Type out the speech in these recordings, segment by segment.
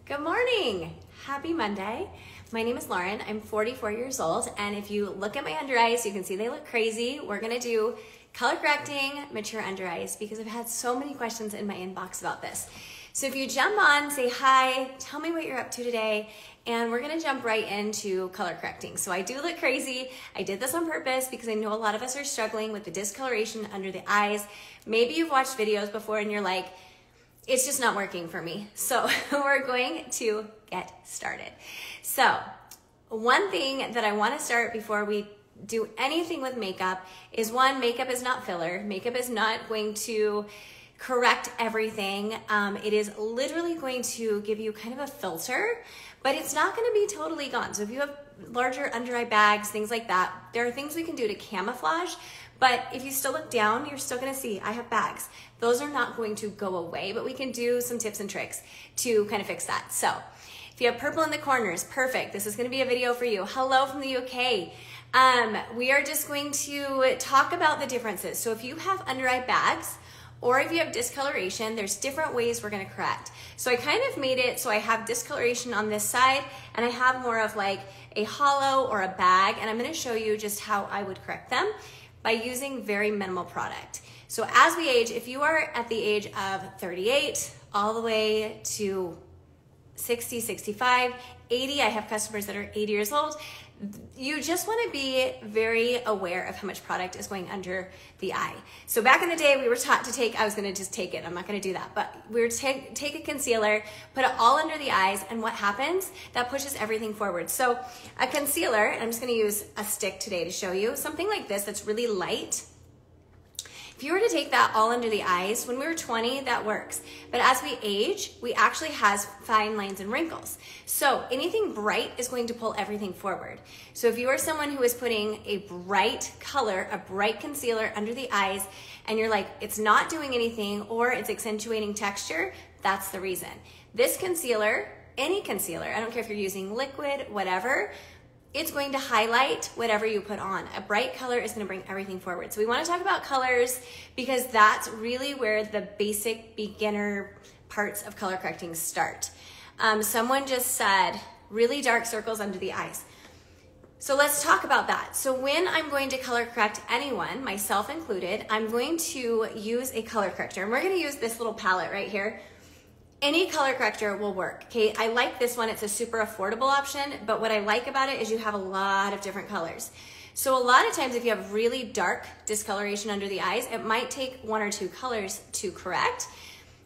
Good morning. Happy Monday. My name is Lauren. I'm 44 years old, and if you look at my under eyes, you can see they look crazy. We're gonna do color correcting mature under eyes because I've had so many questions in my inbox about this. So if you jump on, say hi, tell me what you're up to today, and we're gonna jump right into color correcting. So I do look crazy. I did this on purpose because I know a lot of us are struggling with the discoloration under the eyes. Maybe you've watched videos before and you're like, it's just not working for me. So we're going to get started. So one thing that I want to start before we do anything with makeup is one, makeup is not filler. Makeup is not going to correct everything. It is literally going to give you kind of a filter, but it's not going to be totally gone. So if you have larger under eye bags, things like that, there are things we can do to camouflage. But if you still look down, you're still gonna see I have bags. Those are not going to go away, but we can do some tips and tricks to kind of fix that. So if you have purple in the corners, perfect. This is gonna be a video for you. Hello from the UK. We are just going to talk about the differences. So if you have under eye bags, or if you have discoloration, there's different ways we're gonna correct. So I kind of made it so I have discoloration on this side, and I have more of like a hollow or a bag, and I'm gonna show you just how I would correct them by using very minimal product. So as we age, if you are at the age of 38, all the way to 60, 65, 80, I have customers that are 80 years old, you just wanna be very aware of how much product is going under the eye. So back in the day, we were taught to take, I was gonna just take it, I'm not gonna do that, but we were to take a concealer, put it all under the eyes, and what happens? That pushes everything forward. So a concealer, and I'm just gonna use a stick today to show you, something like this that's really light. If you were to take that all under the eyes, when we were 20, that works. But as we age, we actually have fine lines and wrinkles. So anything bright is going to pull everything forward. So if you are someone who is putting a bright color, a bright concealer under the eyes, and you're like, it's not doing anything, or it's accentuating texture, that's the reason. This concealer, any concealer, I don't care if you're using liquid, whatever, it's going to highlight whatever you put on. A bright color is gonna bring everything forward. So we wanna talk about colors because that's really where the basic beginner parts of color correcting start. Someone just said, really dark circles under the eyes. So let's talk about that. So when I'm going to color correct anyone, myself included, I'm going to use a color corrector. And we're gonna use this little palette right here. Any color corrector will work, okay? I like this one, it's a super affordable option, but what I like about it is you have a lot of different colors. So a lot of times if you have really dark discoloration under the eyes, it might take one or two colors to correct.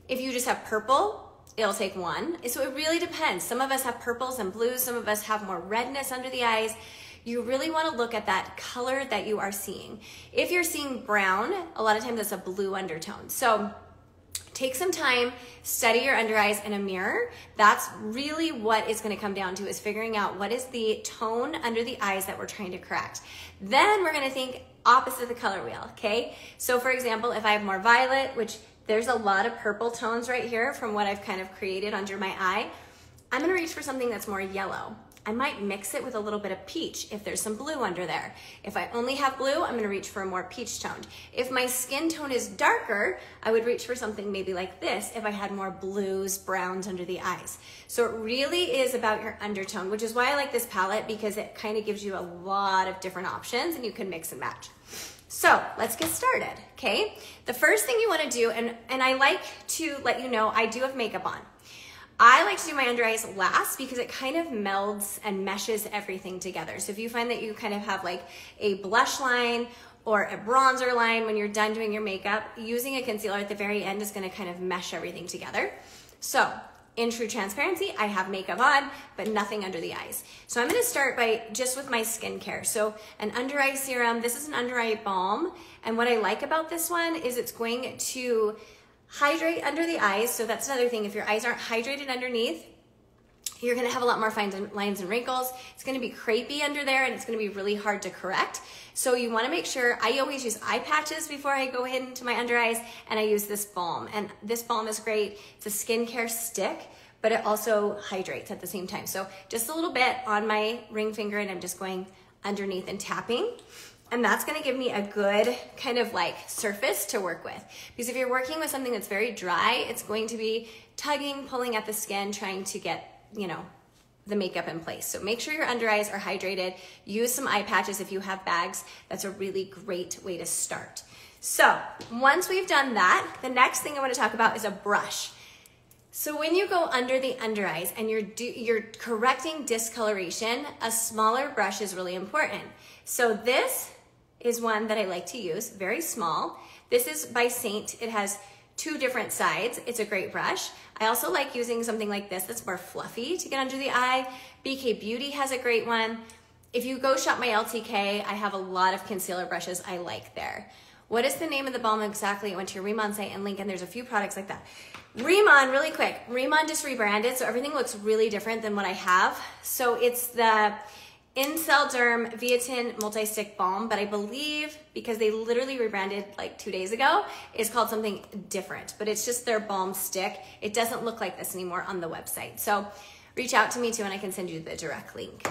If you just have purple, it'll take one. So it really depends. Some of us have purples and blues, some of us have more redness under the eyes. You really wanna look at that color that you are seeing. If you're seeing brown, a lot of times it's a blue undertone. So take some time, study your under eyes in a mirror. That's really what it's gonna come down to, is figuring out what is the tone under the eyes that we're trying to correct. Then we're gonna think opposite the color wheel, okay? So for example, if I have more violet, which there's a lot of purple tones right here from what I've kind of created under my eye, I'm gonna reach for something that's more yellow. I might mix it with a little bit of peach if there's some blue under there. If I only have blue, I'm gonna reach for a more peach toned. If my skin tone is darker, I would reach for something maybe like this if I had more blues, browns under the eyes. So it really is about your undertone, which is why I like this palette, because it kind of gives you a lot of different options and you can mix and match. So let's get started, okay? The first thing you wanna do, and I like to let you know, I do have makeup on. I like to do my under eyes last because it kind of melds and meshes everything together. So if you find that you kind of have like a blush line or a bronzer line when you're done doing your makeup, using a concealer at the very end is gonna kind of mesh everything together. So in true transparency, I have makeup on, but nothing under the eyes. So I'm gonna start by just with my skincare. So an under eye serum, this is an under eye balm. And what I like about this one is it's going to hydrate under the eyes. So that's another thing. If your eyes aren't hydrated underneath, you're gonna have a lot more fine lines and wrinkles. It's gonna be crepey under there and it's gonna be really hard to correct. So you wanna make sure, I always use eye patches before I go into my under eyes, and I use this balm. And this balm is great. It's a skincare stick, but it also hydrates at the same time. So just a little bit on my ring finger, and I'm just going underneath and tapping. And that's gonna give me a good kind of like surface to work with. Because if you're working with something that's very dry, it's going to be tugging, pulling at the skin, trying to get, you know, the makeup in place. So make sure your under eyes are hydrated. Use some eye patches if you have bags. That's a really great way to start. So once we've done that, the next thing I want to talk about is a brush. So when you go under the under eyes and you're correcting discoloration, a smaller brush is really important. So this is one that I like to use, very small. This is by Saint. It has 2 different sides. It's a great brush. I also like using something like this that's more fluffy to get under the eye. BK Beauty has a great one. If you go shop my LTK, I have a lot of concealer brushes I like there. What is the name of the balm exactly? I went to your Remon site and link, and there's a few products like that. Remon, really quick, Remon just rebranded, so everything looks really different than what I have. So it's the Incel Derm Biotin Multi-Stick Balm, but I believe, because they literally rebranded like 2 days ago, it's called something different, but it's just their balm stick. It doesn't look like this anymore on the website. So reach out to me too and I can send you the direct link.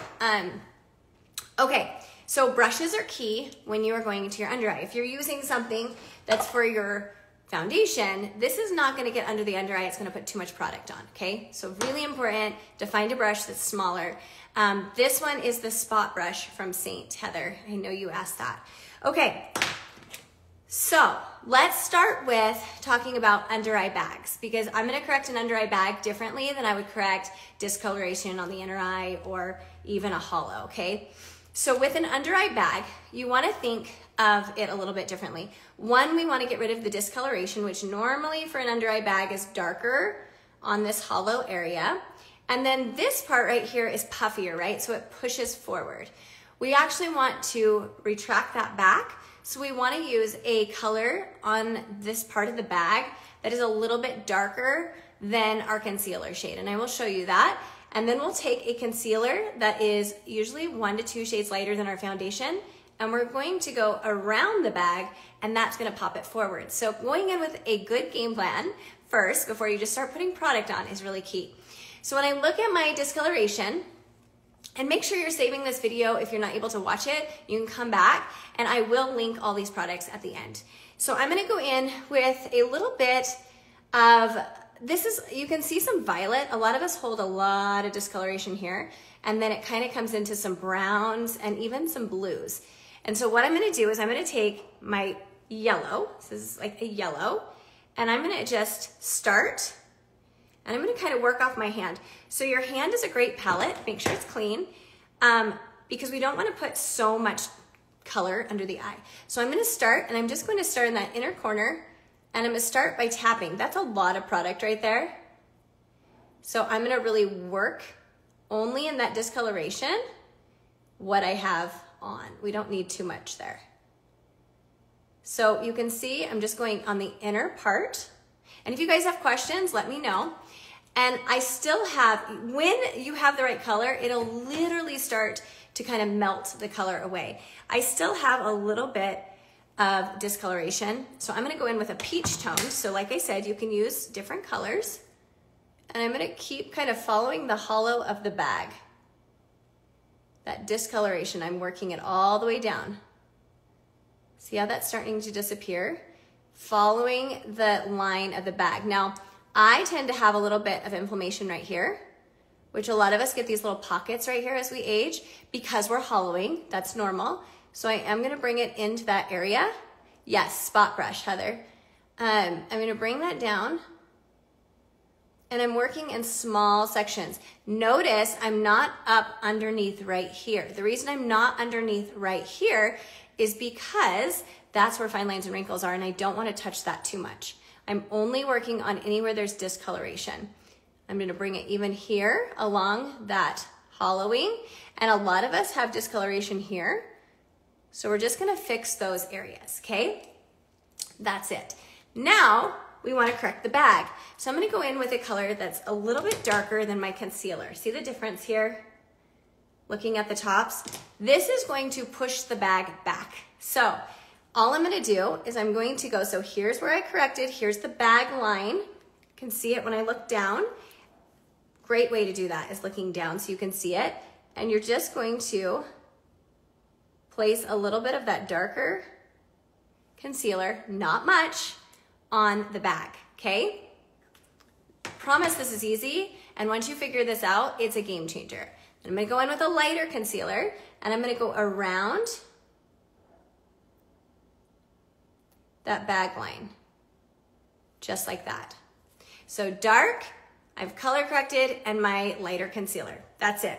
Okay, so brushes are key when you are going into your under eye. If you're using something that's for your foundation, this is not gonna get under the under eye. It's gonna put too much product on, okay? So really important to find a brush that's smaller. This one is the spot brush from Saint, Heather. I know you asked that. Okay, so let's start with talking about under eye bags, because I'm gonna correct an under eye bag differently than I would correct discoloration on the inner eye or even a hollow, okay? So with an under eye bag, you wanna think of it a little bit differently. One, we wanna get rid of the discoloration, which normally for an under eye bag is darker on this hollow area. And then this part right here is puffier, right? So it pushes forward. We actually want to retract that back. So we want to use a color on this part of the bag that is a little bit darker than our concealer shade. And I will show you that. And then we'll take a concealer that is usually 1 to 2 shades lighter than our foundation. And we're going to go around the bag, and that's going to pop it forward. So going in with a good game plan first, before you just start putting product on, is really key. So when I look at my discoloration, and make sure you're saving this video if you're not able to watch it, you can come back and I will link all these products at the end. So I'm gonna go in with a little bit of, you can see some violet. A lot of us hold a lot of discoloration here, and then it kind of comes into some browns and even some blues. And so what I'm gonna do is I'm gonna take my yellow, so this is like a yellow, and I'm gonna just start, and I'm gonna kind of work off my hand. So your hand is a great palette, make sure it's clean, because we don't wanna put so much color under the eye. So I'm gonna start, and I'm just going to start in that inner corner, and I'm gonna start by tapping. That's a lot of product right there. So I'm gonna really work only in that discoloration what I have on. We don't need too much there. So you can see I'm just going on the inner part. And if you guys have questions, let me know. And I still have, when you have the right color, it'll literally start to kind of melt the color away. I still have a little bit of discoloration. So I'm gonna go in with a peach tone. So like I said, you can use different colors. And I'm gonna keep kind of following the hollow of the bag. That discoloration, I'm working it all the way down. See how that's starting to disappear? Following the line of the bag. Now, I tend to have a little bit of inflammation right here, which a lot of us get these little pockets right here as we age because we're hollowing. That's normal. So I am gonna bring it into that area. Yes, spot brush, Heather. I'm gonna bring that down, and I'm working in small sections. Notice I'm not up underneath right here. The reason I'm not underneath right here is because that's where fine lines and wrinkles are, and I don't want to touch that too much. I'm only working on anywhere there's discoloration. I'm gonna bring it even here along that hollowing, and a lot of us have discoloration here. So we're just gonna fix those areas, okay? That's it. Now, we wanna correct the bag. So I'm gonna go in with a color that's a little bit darker than my concealer. See the difference here? Looking at the tops. This is going to push the bag back. So all I'm gonna do is I'm going to go, so here's where I corrected, here's the bag line. You can see it when I look down. Great way to do that is looking down so you can see it. And you're just going to place a little bit of that darker concealer, not much, on the bag, okay? Promise this is easy, and once you figure this out, it's a game changer. I'm gonna go in with a lighter concealer, and I'm gonna go around that bag line, just like that. So dark, I've color corrected, and my lighter concealer. That's it.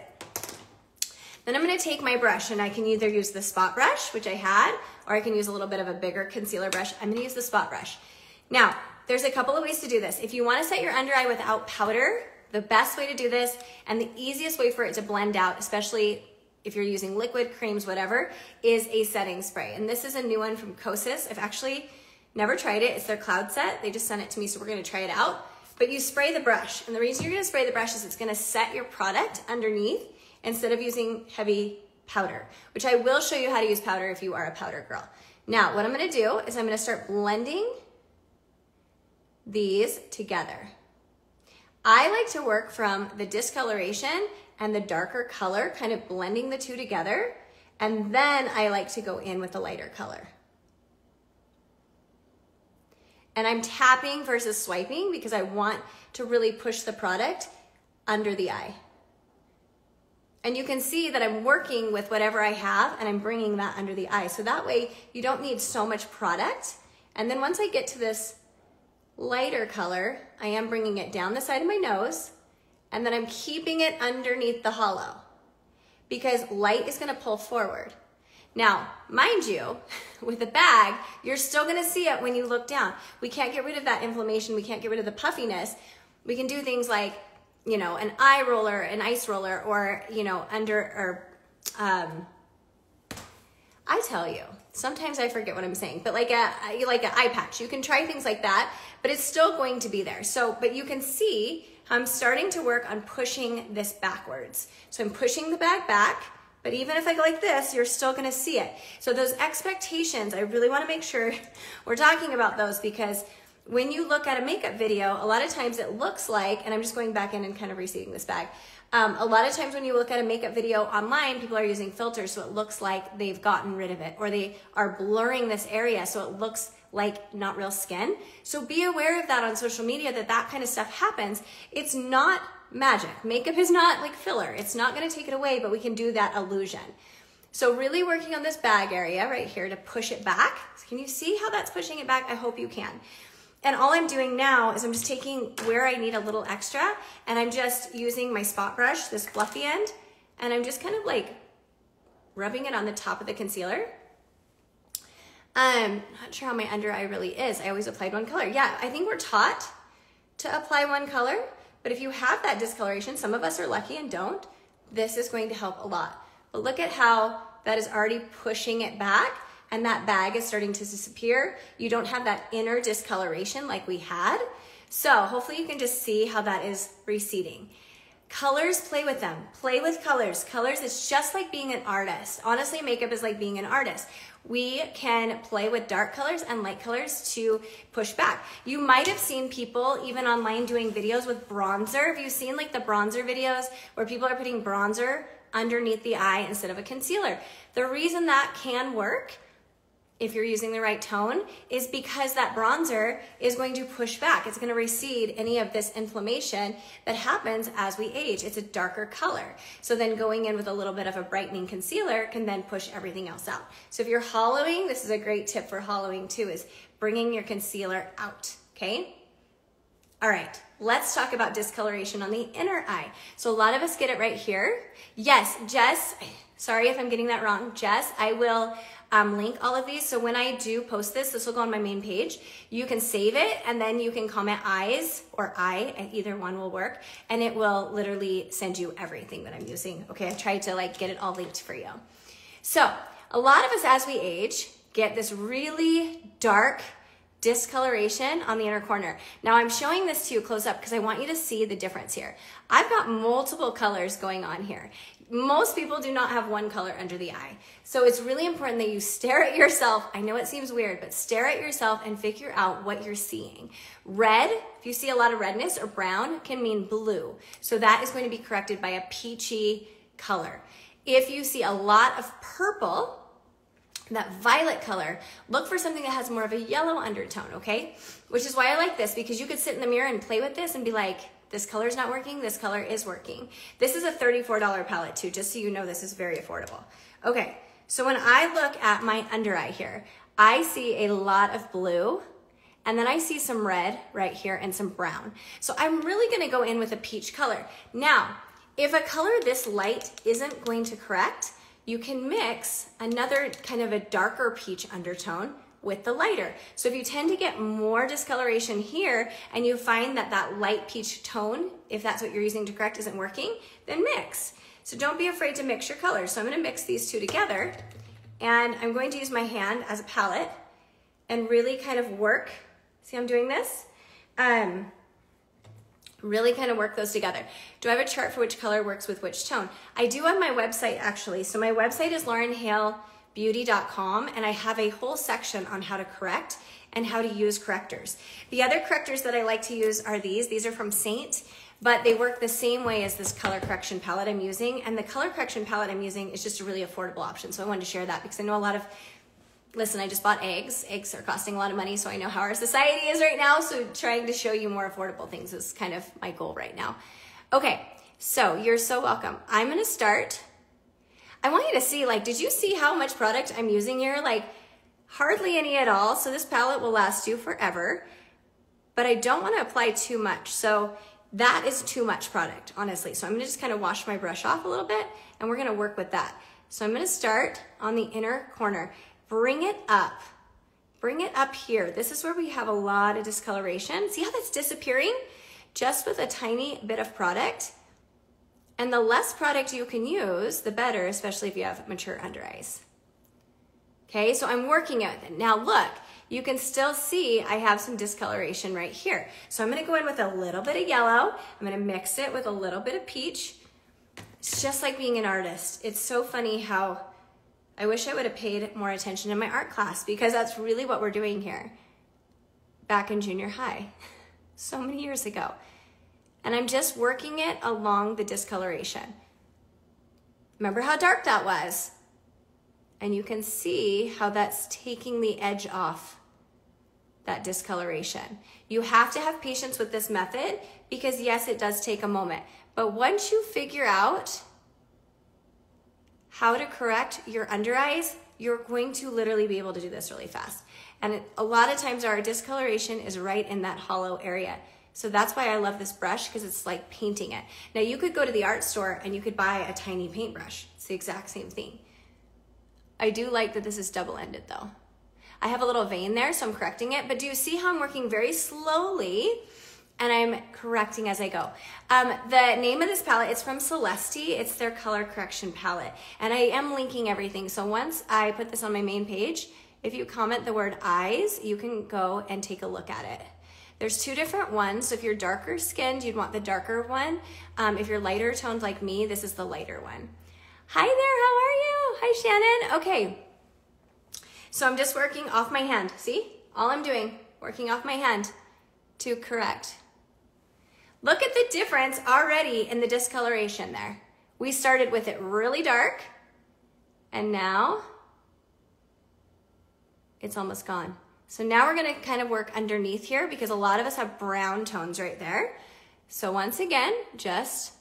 Then I'm gonna take my brush, and I can either use the spot brush, which I had, or I can use a little bit of a bigger concealer brush. I'm gonna use the spot brush. Now, there's a couple of ways to do this. If you wanna set your under eye without powder, the best way to do this, and the easiest way for it to blend out, especially if you're using liquid, creams, whatever, is a setting spray. And this is a new one from Kosas. I've actually never tried it. It's their cloud set. They just sent it to me, so we're gonna try it out. But you spray the brush, and the reason you're gonna spray the brush is it's gonna set your product underneath instead of using heavy powder, which I will show you how to use powder if you are a powder girl. Now, what I'm gonna do is I'm gonna start blending these together. I like to work from the discoloration and the darker color, kind of blending the two together, and then I like to go in with the lighter color. And I'm tapping versus swiping because I want to really push the product under the eye. And you can see that I'm working with whatever I have and I'm bringing that under the eye. So that way you don't need so much product. And then once I get to this lighter color, I am bringing it down the side of my nose, and then I'm keeping it underneath the hollow because light is gonna pull forward. Now, mind you, with the bag, you're still gonna see it when you look down. We can't get rid of that inflammation. We can't get rid of the puffiness. We can do things like, you know, an eye roller, an ice roller, or, you know, I tell you, sometimes I forget what I'm saying, but like an eye patch. You can try things like that, but it's still going to be there. So, but you can see how I'm starting to work on pushing this backwards. So I'm pushing the bag back, but even if I go like this, you're still gonna see it. So those expectations, I really wanna make sure we're talking about those, because when you look at a makeup video, a lot of times it looks like, and I'm just going back in and kind of reseating this bag. A lot of times when you look at a makeup video online, people are using filters, so it looks like they've gotten rid of it, or they are blurring this area so it looks like not real skin. So be aware of that on social media, that kind of stuff happens. It's not magic. Makeup is not like filler. It's not gonna take it away, but we can do that illusion. So really working on this bag area right here to push it back. Can you see how that's pushing it back? I hope you can. And all I'm doing now is I'm just taking where I need a little extra, and I'm just using my spot brush, this fluffy end, and I'm just kind of like rubbing it on the top of the concealer. I'm not sure how my under eye really is. I always applied one color. Yeah, I think we're taught to apply one color, but if you have that discoloration, some of us are lucky and don't, this is going to help a lot. But look at how that is already pushing it back, and that bag is starting to disappear. You don't have that inner discoloration like we had. So hopefully you can just see how that is receding. Colors, play with them. Play with colors. Colors, it's just like being an artist. Honestly, makeup is like being an artist. We can play with dark colors and light colors to push back. You might have seen people even online doing videos with bronzer. Have you seen like the bronzer videos where people are putting bronzer underneath the eye instead of a concealer? The reason that can work, if you're using the right tone, is because that bronzer is going to push back. It's going to recede any of this inflammation that happens as we age. It's a darker color. So then going in with a little bit of a brightening concealer can then push everything else out. So if you're hollowing, this is a great tip for hollowing too, is bringing your concealer out, okay? All right, let's talk about discoloration on the inner eye. So a lot of us get it right here. Yes, Jess, sorry if I'm getting that wrong. Jess, I will link all of these. So when I do post this, this will go on my main page. You can save it, and then you can comment eyes or eye, and either one will work. And it will literally send you everything that I'm using. Okay, I've tried to like get it all linked for you. So a lot of us as we age get this really dark discoloration on the inner corner. Now I'm showing this to you close up because I want you to see the difference here. I've got multiple colors going on here. Most people do not have one color under the eye. So it's really important that you stare at yourself. I know it seems weird, but stare at yourself and figure out what you're seeing. Red, if you see a lot of redness, or brown, can mean blue. So that is going to be corrected by a peachy color. If you see a lot of purple, that violet color, look for something that has more of a yellow undertone, okay? Which is why I like this, because you could sit in the mirror and play with this and be like, this color's not working, this color is working. This is a $34 palette too, just so you know this is very affordable. Okay, so when I look at my under eye here, I see a lot of blue, and then I see some red right here and some brown. So I'm really gonna go in with a peach color. Now, if a color this light isn't going to correct, you can mix another kind of a darker peach undertone with the lighter. So if you tend to get more discoloration here and you find that that light peach tone, if that's what you're using to correct, isn't working, then mix. So don't be afraid to mix your colors. So I'm gonna mix these two together, and I'm going to use my hand as a palette and really kind of work. See how I'm doing this? Really kind of work those together. Do I have a chart for which color works with which tone? I do on my website actually. So my website is laurenhalebeauty.com, and I have a whole section on how to correct and how to use correctors. The other correctors that I like to use are these. These are from Saint, but they work the same way as this color correction palette I'm using. And the color correction palette I'm using is just a really affordable option. So I wanted to share that because I know a lot of, listen, I just bought eggs. Eggs are costing a lot of money, so I know how our society is right now. So trying to show you more affordable things is kind of my goal right now. Okay, so you're so welcome. I'm gonna start. I want you to see, like, did you see how much product I'm using here? Like, hardly any at all. So this palette will last you forever, but I don't want to apply too much. So that is too much product, honestly. So I'm gonna just kind of wash my brush off a little bit, and we're gonna work with that. So I'm gonna start on the inner corner. Bring it up here. This is where we have a lot of discoloration. See how that's disappearing? Just with a tiny bit of product. And the less product you can use, the better, especially if you have mature under eyes. Okay, so I'm working with it. Now look, you can still see I have some discoloration right here. So I'm gonna go in with a little bit of yellow. I'm gonna mix it with a little bit of peach. It's just like being an artist. It's so funny how I wish I would have paid more attention in my art class, because that's really what we're doing here back in junior high, so many years ago. And I'm just working it along the discoloration. Remember how dark that was? And you can see how that's taking the edge off that discoloration. You have to have patience with this method, because yes, it does take a moment. But once you figure out how to correct your under eyes, you're going to literally be able to do this really fast. And a lot of times our discoloration is right in that hollow area. So that's why I love this brush, because it's like painting it. Now you could go to the art store and you could buy a tiny paintbrush. It's the exact same thing. I do like that this is double-ended though. I have a little vein there, so I'm correcting it, but do you see how I'm working very slowly and I'm correcting as I go? The name of this palette, it's from Celeste. It's their color correction palette. And I am linking everything. So once I put this on my main page, if you comment the word eyes, you can go and take a look at it. There's two different ones. So if you're darker skinned, you'd want the darker one. If you're lighter toned like me, this is the lighter one. Hi there, how are you? Hi, Shannon. Okay, so I'm just working off my hand. See, all I'm doing, working off my hand to correct. Look at the difference already in the discoloration there. We started with it really dark, and now it's almost gone. So now we're gonna kind of work underneath here, because a lot of us have brown tones right there. So once again, just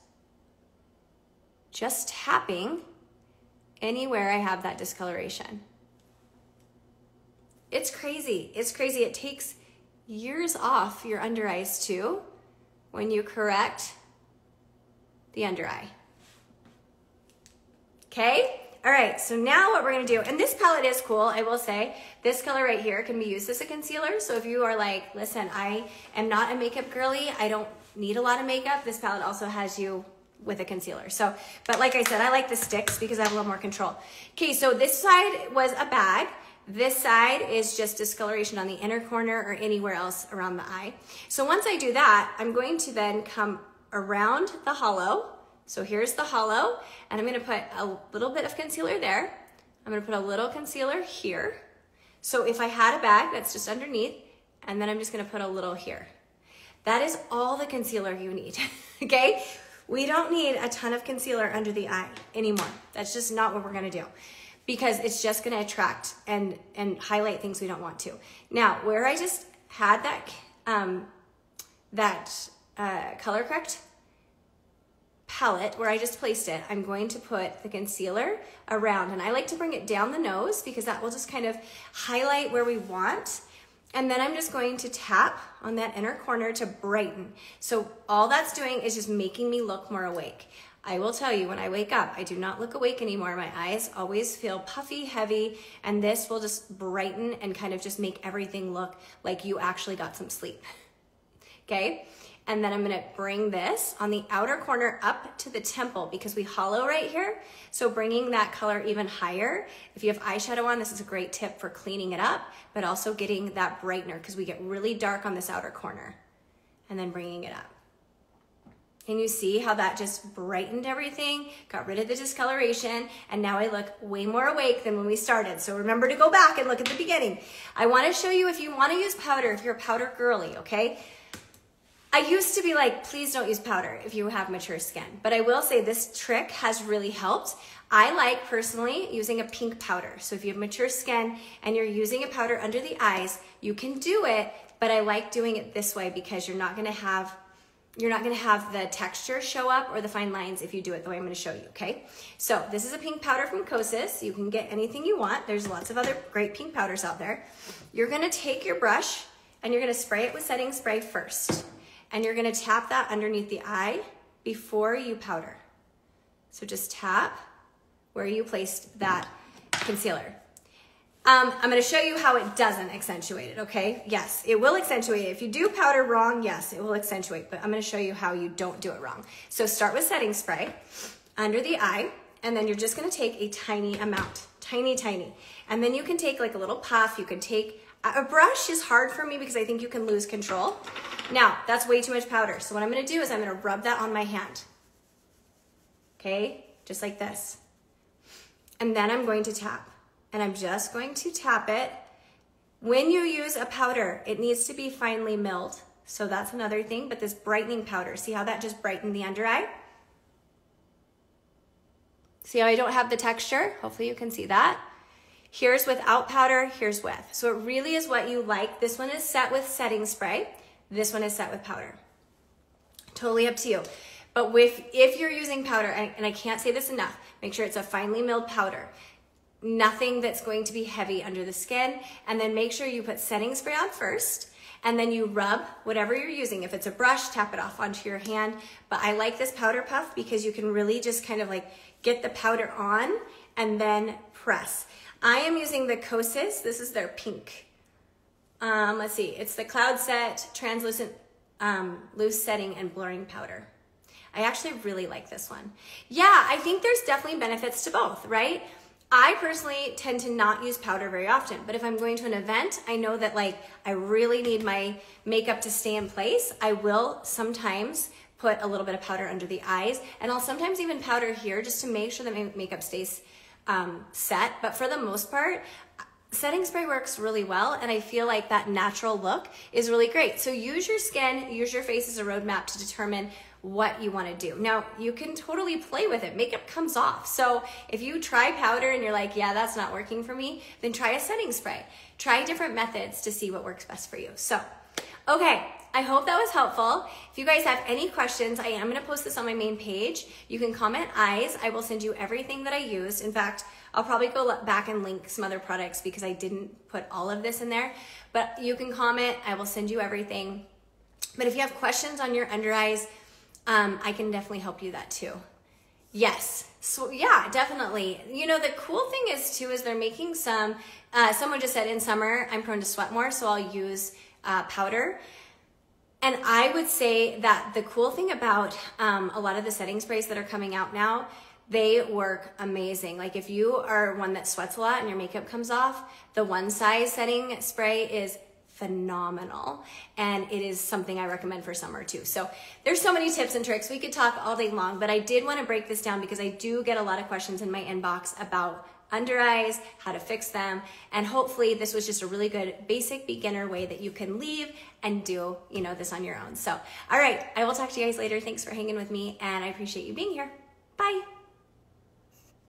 tapping anywhere I have that discoloration. It's crazy, it's crazy. It takes years off your under eyes too when you correct the under eye. Okay? All right, so now what we're gonna do, and this palette is cool, I will say, this color right here can be used as a concealer. So if you are like, listen, I am not a makeup girly, I don't need a lot of makeup, this palette also has you with a concealer. So, but like I said, I like the sticks because I have a little more control. Okay, so this side was a bag. This side is just discoloration on the inner corner or anywhere else around the eye. So once I do that, I'm going to then come around the hollow. So here's the hollow, and I'm gonna put a little bit of concealer there. I'm gonna put a little concealer here. So if I had a bag, that's just underneath, and then I'm just gonna put a little here. That is all the concealer you need, okay? We don't need a ton of concealer under the eye anymore. That's just not what we're gonna do. because it's just gonna attract and highlight things we don't want to. Now, where I just had that color correct palette, where I just placed it, I'm going to put the concealer around, and I like to bring it down the nose because that will just kind of highlight where we want. And then I'm just going to tap on that inner corner to brighten. So all that's doing is just making me look more awake. I will tell you, when I wake up, I do not look awake anymore. My eyes always feel puffy, heavy, and this will just brighten and kind of just make everything look like you actually got some sleep. Okay? And then I'm gonna bring this on the outer corner up to the temple because we hollow right here. So bringing that color even higher. If you have eyeshadow on, this is a great tip for cleaning it up, but also getting that brightener because we get really dark on this outer corner. And then bringing it up. Can you see how that just brightened everything, got rid of the discoloration, and now I look way more awake than when we started. So remember to go back and look at the beginning. I wanna show you if you wanna use powder, if you're a powder girly, okay? I used to be like, please don't use powder if you have mature skin. But I will say this trick has really helped. I like personally using a pink powder. So if you have mature skin and you're using a powder under the eyes, you can do it, but I like doing it this way because you're not gonna have the texture show up or the fine lines if you do it the way I'm gonna show you, okay? So this is a pink powder from Kosas. You can get anything you want. There's lots of other great pink powders out there. You're gonna take your brush and you're gonna spray it with setting spray first. And you're gonna tap that underneath the eye before you powder. So just tap where you placed that concealer. I'm gonna show you how it doesn't accentuate it, okay? Yes, it will accentuate it. If you do powder wrong, yes, it will accentuate, but I'm gonna show you how you don't do it wrong. So start with setting spray under the eye, and then you're just gonna take a tiny amount, tiny. And then you can take like a little puff, you can take, a brush is hard for me because I think you can lose control. Now, that's way too much powder. So what I'm gonna do is I'm gonna rub that on my hand. Okay, just like this. And then I'm going to tap. And I'm just going to tap it. When you use a powder, it needs to be finely milled. So that's another thing, but this brightening powder, see how that just brightened the under eye? See how I don't have the texture? Hopefully you can see that. Here's without powder, here's with. So it really is what you like. This one is set with setting spray. This one is set with powder. Totally up to you. But if you're using powder, and I can't say this enough, make sure it's a finely milled powder. Nothing that's going to be heavy under the skin. And then make sure you put setting spray on first, and then you rub whatever you're using. If it's a brush, tap it off onto your hand. But I like this powder puff because you can really just kind of like get the powder on and then press. I am using the Kosas. This is their pink. Let's see, it's the Cloud Set Translucent Loose Setting and Blurring Powder. I actually really like this one. Yeah, I think there's definitely benefits to both, right? I personally tend to not use powder very often, but if I'm going to an event, I know that like I really need my makeup to stay in place. I will sometimes put a little bit of powder under the eyes, and I'll sometimes even powder here just to make sure that my makeup stays set. But for the most part, setting spray works really well, and I feel like that natural look is really great. So use your skin, use your face as a roadmap to determine what you want to do. Now, you can totally play with it. Makeup comes off. So if you try powder and you're like, yeah, that's not working for me, then try a setting spray. Try different methods to see what works best for you. So, okay, I hope that was helpful. If you guys have any questions, I am going to post this on my main page. You can comment eyes. I will send you everything that I used. In fact, I'll probably go back and link some other products because I didn't put all of this in there. But you can comment. I will send you everything. But if you have questions on your under eyes, I can definitely help you that too. Yes, so yeah, definitely. You know, the cool thing is too, is they're making some, someone just said in summer, I'm prone to sweat more, so I'll use powder. And I would say that the cool thing about a lot of the setting sprays that are coming out now, they work amazing. Like if you are one that sweats a lot and your makeup comes off, the one size setting spray is phenomenal, and it is something I recommend for summer too. So there's so many tips and tricks. We could talk all day long, but I did want to break this down because I do get a lot of questions in my inbox about under eyes, how to fix them, and hopefully this was just a really good basic beginner way that you can leave and do, you know, this on your own. So, all right, I will talk to you guys later. Thanks for hanging with me, and I appreciate you being here. Bye.